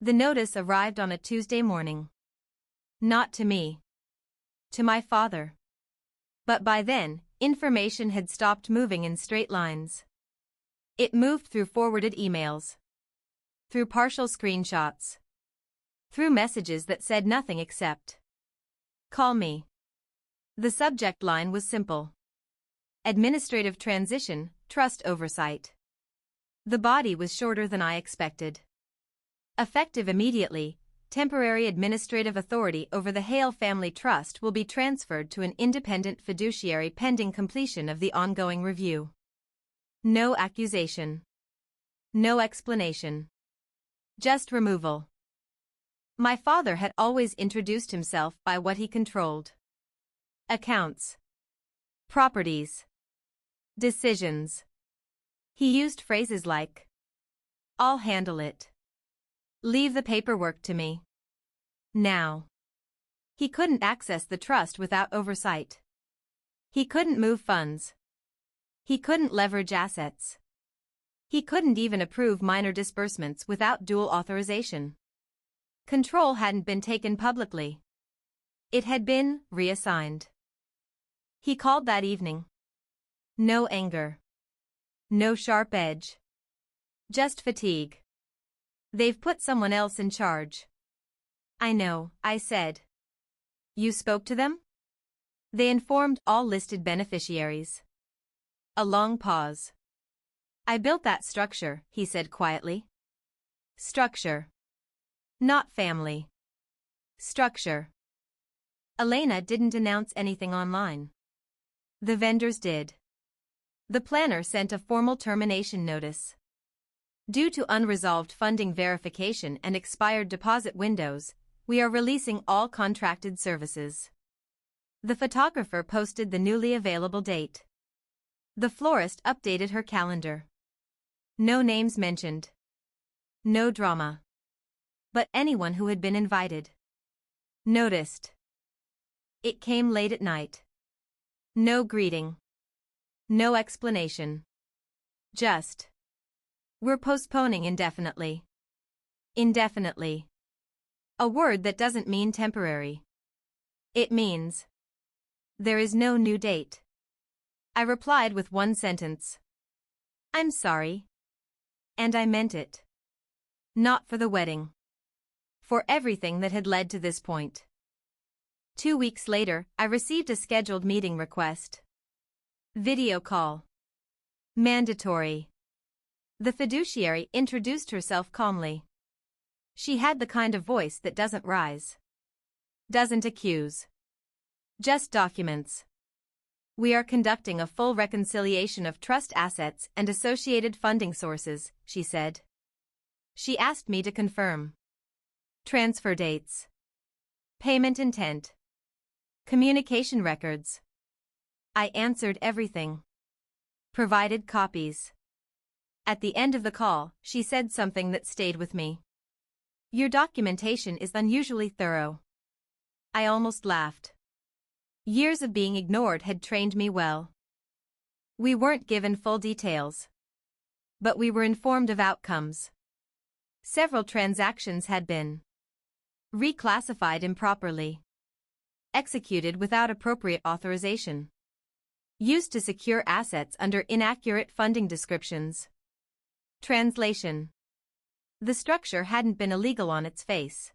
The notice arrived on a Tuesday morning. Not to me. To my father. But by then, information had stopped moving in straight lines. It moved through forwarded emails. Through partial screenshots. Through messages that said nothing except, "Call me." The subject line was simple. Administrative transition, trust oversight. The body was shorter than I expected. Effective immediately, temporary administrative authority over the Hale Family Trust will be transferred to an independent fiduciary pending completion of the ongoing review. No accusation. No explanation. Just removal. My father had always introduced himself by what he controlled. Accounts. Properties. Decisions. He used phrases like, "I'll handle it. Leave the paperwork to me." Now. He couldn't access the trust without oversight. He couldn't move funds. He couldn't leverage assets. He couldn't even approve minor disbursements without dual authorization. Control hadn't been taken publicly. It had been reassigned. He called that evening. No anger. No sharp edge. Just fatigue. "They've put someone else in charge." "I know," I said. "You spoke to them?" "They informed all listed beneficiaries." A long pause. "I built that structure," he said quietly. Structure. Not family. Structure. Elena didn't announce anything online. The vendors did. The planner sent a formal termination notice. Due to unresolved funding verification and expired deposit windows, we are releasing all contracted services. The photographer posted the newly available date. The florist updated her calendar. No names mentioned. No drama. But anyone who had been invited noticed. It came late at night. No greeting. No explanation. Just, "We're postponing indefinitely." Indefinitely. A word that doesn't mean temporary. It means, "There is no new date." I replied with one sentence. "I'm sorry." And I meant it. Not for the wedding. For everything that had led to this point. 2 weeks later, I received a scheduled meeting request. Video call. Mandatory. The fiduciary introduced herself calmly. She had the kind of voice that doesn't rise. Doesn't accuse. Just documents. "We are conducting a full reconciliation of trust assets and associated funding sources," she said. She asked me to confirm. Transfer dates. Payment intent. Communication records. I answered everything. Provided copies. At the end of the call, she said something that stayed with me. "Your documentation is unusually thorough." I almost laughed. Years of being ignored had trained me well. We weren't given full details. But we were informed of outcomes. Several transactions had been reclassified improperly. Executed without appropriate authorization. Used to secure assets under inaccurate funding descriptions. Translation. The structure hadn't been illegal on its face.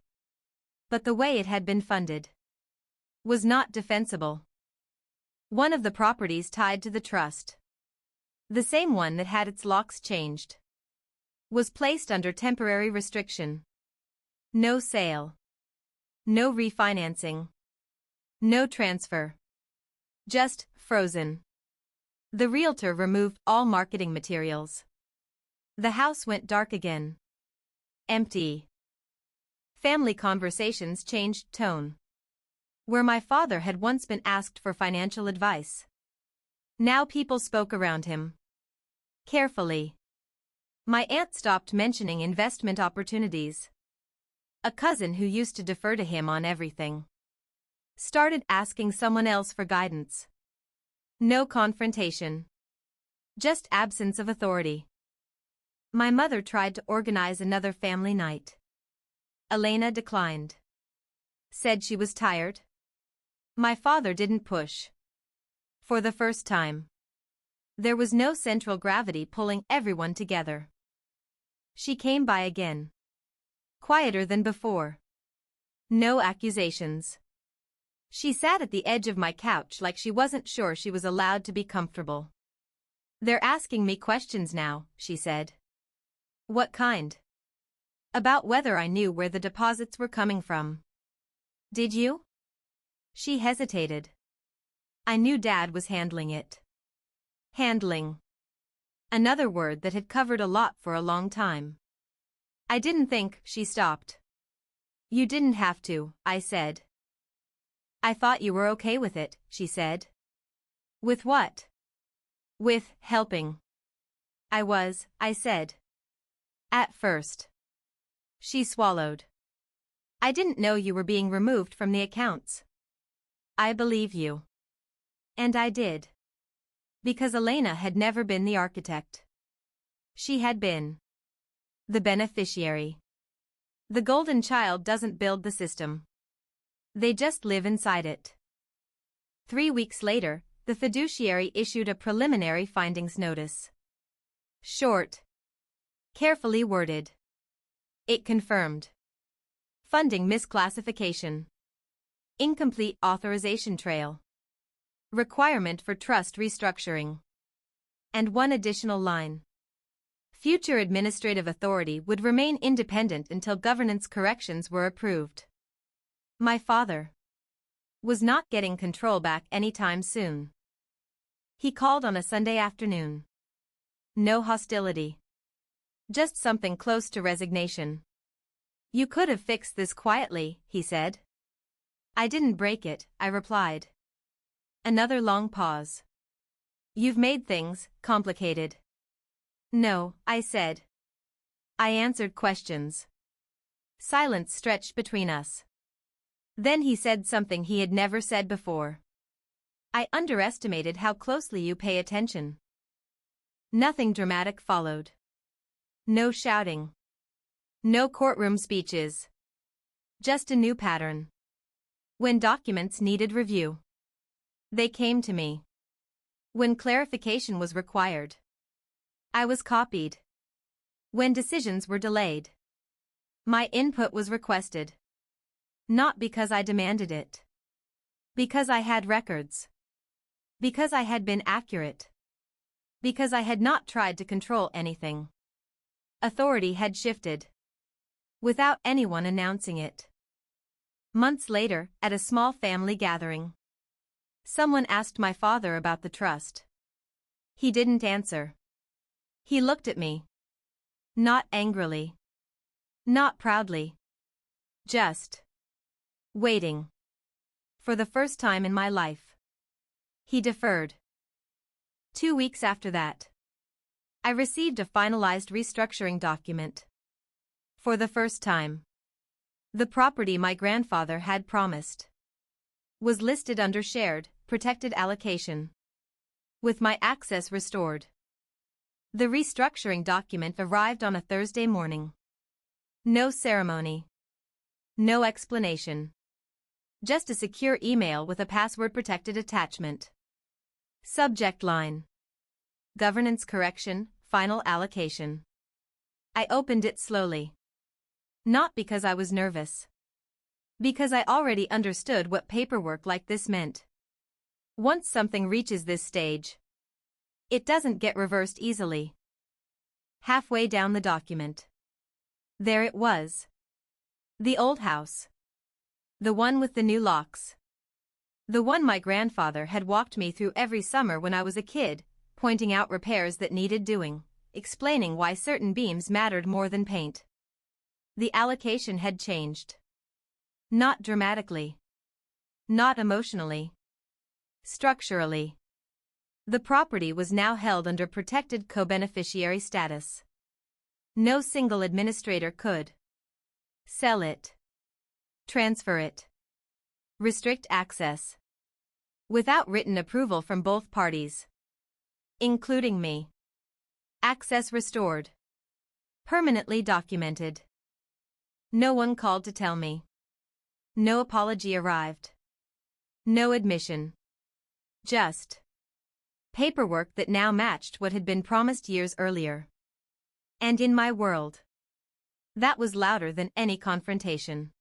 But the way it had been funded was not defensible. One of the properties tied to the trust, the same one that had its locks changed, was placed under temporary restriction. No sale. No refinancing. No transfer. Just frozen. The realtor removed all marketing materials. The house went dark again. Empty. Family conversations changed tone. Where my father had once been asked for financial advice, now people spoke around him. Carefully. My aunt stopped mentioning investment opportunities. A cousin who used to defer to him on everything started asking someone else for guidance. No confrontation. Just absence of authority. My mother tried to organize another family night. Elena declined. Said she was tired. My father didn't push. For the first time. There was no central gravity pulling everyone together. She came by again. Quieter than before. No accusations. She sat at the edge of my couch like she wasn't sure she was allowed to be comfortable. They're asking me questions now, she said. What kind? About whether I knew where the deposits were coming from. Did you? She hesitated. I knew Dad was handling it. Handling. Another word that had covered a lot for a long time. I didn't think, she stopped. You didn't have to, I said. I thought you were okay with it, she said. With what? With helping. I was, I said. At first. She swallowed. I didn't know you were being removed from the accounts. I believe you. And I did. Because Elena had never been the architect. She had been the beneficiary. The golden child doesn't build the system. They just live inside it. 3 weeks later, the fiduciary issued a preliminary findings notice. Short. Carefully worded. It confirmed. Funding misclassification. Incomplete authorization trail. Requirement for trust restructuring. And one additional line. Future administrative authority would remain independent until governance corrections were approved. My father was not getting control back anytime soon. He called on a Sunday afternoon. No hostility. Just something close to resignation. You could have fixed this quietly, he said. I didn't break it, I replied. Another long pause. You've made things complicated. No, I said. I answered questions. Silence stretched between us. Then he said something he had never said before. I underestimated how closely you pay attention. Nothing dramatic followed. No shouting. No courtroom speeches. Just a new pattern. When documents needed review, they came to me. When clarification was required, I was copied. When decisions were delayed, my input was requested. Not because I demanded it. Because I had records. Because I had been accurate. Because I had not tried to control anything. Authority had shifted. Without anyone announcing it. Months later, at a small family gathering, someone asked my father about the trust. He didn't answer. He looked at me. Not angrily. Not proudly. Just waiting. For the first time in my life. He deferred. 2 weeks after that, I received a finalized restructuring document. For the first time, the property my grandfather had promised was listed under shared, protected allocation, with my access restored. The restructuring document arrived on a Thursday morning. No ceremony. No explanation. Just a secure email with a password-protected attachment. Subject line. Governance correction, final allocation. I opened it slowly. Not because I was nervous. Because I already understood what paperwork like this meant. Once something reaches this stage, it doesn't get reversed easily. Halfway down the document, there it was. The old house. The one with the new locks. The one my grandfather had walked me through every summer when I was a kid, pointing out repairs that needed doing, explaining why certain beams mattered more than paint. The allocation had changed. Not dramatically. Not emotionally. Structurally. The property was now held under protected co-beneficiary status. No single administrator could sell it, transfer it, restrict access, without written approval from both parties, including me. Access restored. Permanently documented. No one called to tell me. No apology arrived. No admission. Just paperwork that now matched what had been promised years earlier. And in my world, that was louder than any confrontation.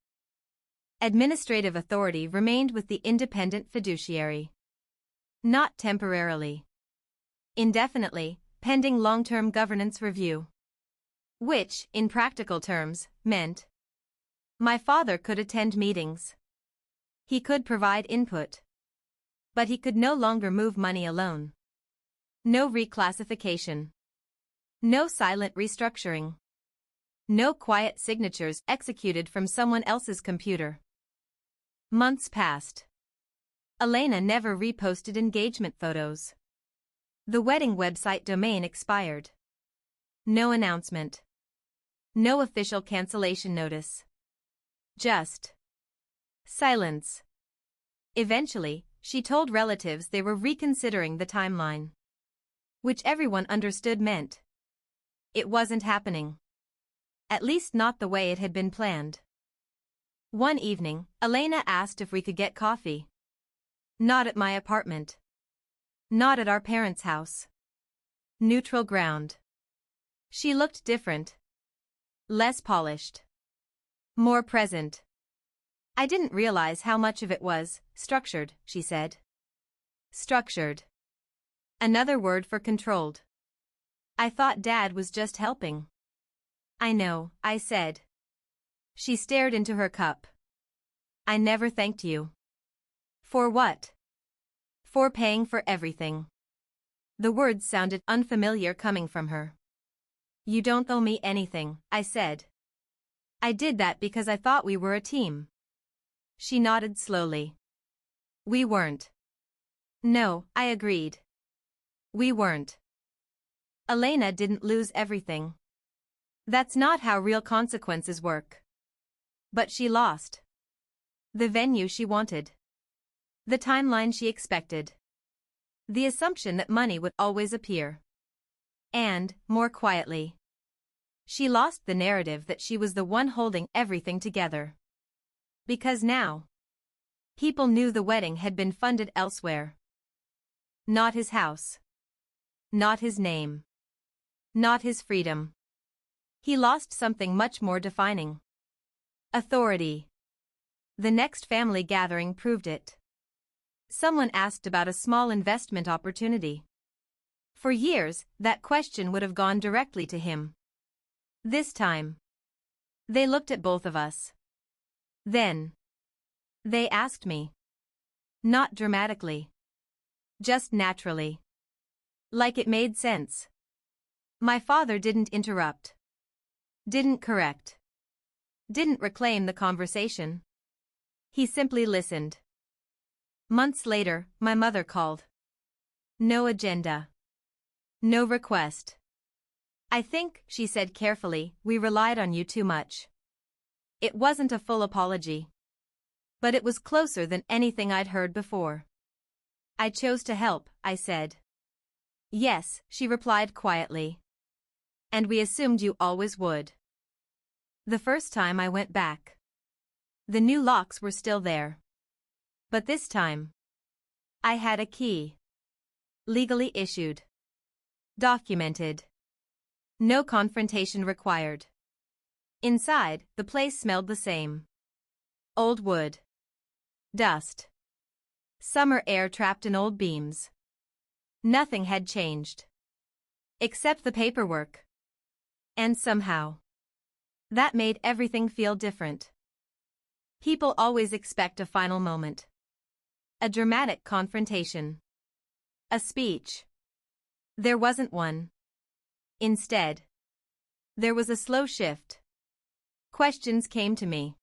Administrative authority remained with the independent fiduciary. Not temporarily. Indefinitely, pending long-term governance review. Which, in practical terms, meant my father could attend meetings. He could provide input. But he could no longer move money alone. No reclassification. No silent restructuring. No quiet signatures executed from someone else's computer. Months passed. Elena never reposted engagement photos. The wedding website domain expired. No announcement. No official cancellation notice. Just silence. Eventually, she told relatives they were reconsidering the timeline. Which everyone understood meant it wasn't happening. At least not the way it had been planned. One evening, Elena asked if we could get coffee. Not at my apartment. Not at our parents' house. Neutral ground. She looked different. Less polished. More present. I didn't realize how much of it was structured, she said. Structured. Another word for controlled. I thought Dad was just helping. I know, I said. She stared into her cup. I never thanked you. For what? For paying for everything. The words sounded unfamiliar coming from her. You don't owe me anything, I said. I did that because I thought we were a team. She nodded slowly. We weren't. No, I agreed. We weren't. Elena didn't lose everything. That's not how real consequences work. But she lost. The venue she wanted. The timeline she expected. The assumption that money would always appear. And, more quietly, she lost the narrative that she was the one holding everything together. Because now, people knew the wedding had been funded elsewhere. Not his house. Not his name. Not his freedom. He lost something much more defining. Authority. The next family gathering proved it. Someone asked about a small investment opportunity. For years, that question would have gone directly to him. This time, they looked at both of us. Then, they asked me. Not dramatically. Just naturally. Like it made sense. My father didn't interrupt. Didn't correct. Didn't reclaim the conversation. He simply listened. Months later, my mother called. No agenda. No request. I think, she said carefully, we relied on you too much. It wasn't a full apology. But it was closer than anything I'd heard before. I chose to help, I said. Yes, she replied quietly. And we assumed you always would. The first time I went back. The new locks were still there. But this time, I had a key. Legally issued. Documented. No confrontation required. Inside, the place smelled the same. Old wood. Dust. Summer air trapped in old beams. Nothing had changed. Except the paperwork. And somehow, that made everything feel different. People always expect a final moment. A dramatic confrontation. A speech. There wasn't one. Instead, there was a slow shift. Questions came to me.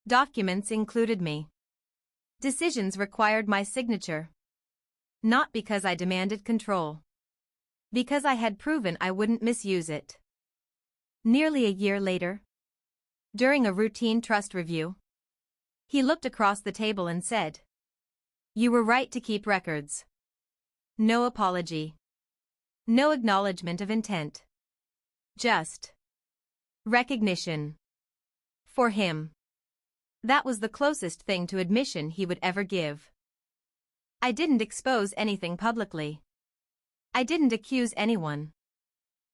Documents included me. Decisions required my signature. Not because I demanded control. Because I had proven I wouldn't misuse it. Nearly a year later, during a routine trust review, he looked across the table and said, "You were right to keep records." No apology. No acknowledgement of intent. Just recognition. For him, that was the closest thing to admission he would ever give. I didn't expose anything publicly. I didn't accuse anyone.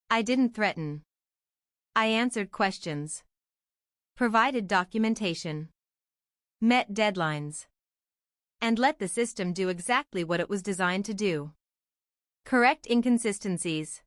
I didn't threaten. I answered questions. Provided documentation. Met deadlines. And let the system do exactly what it was designed to do. Correct inconsistencies.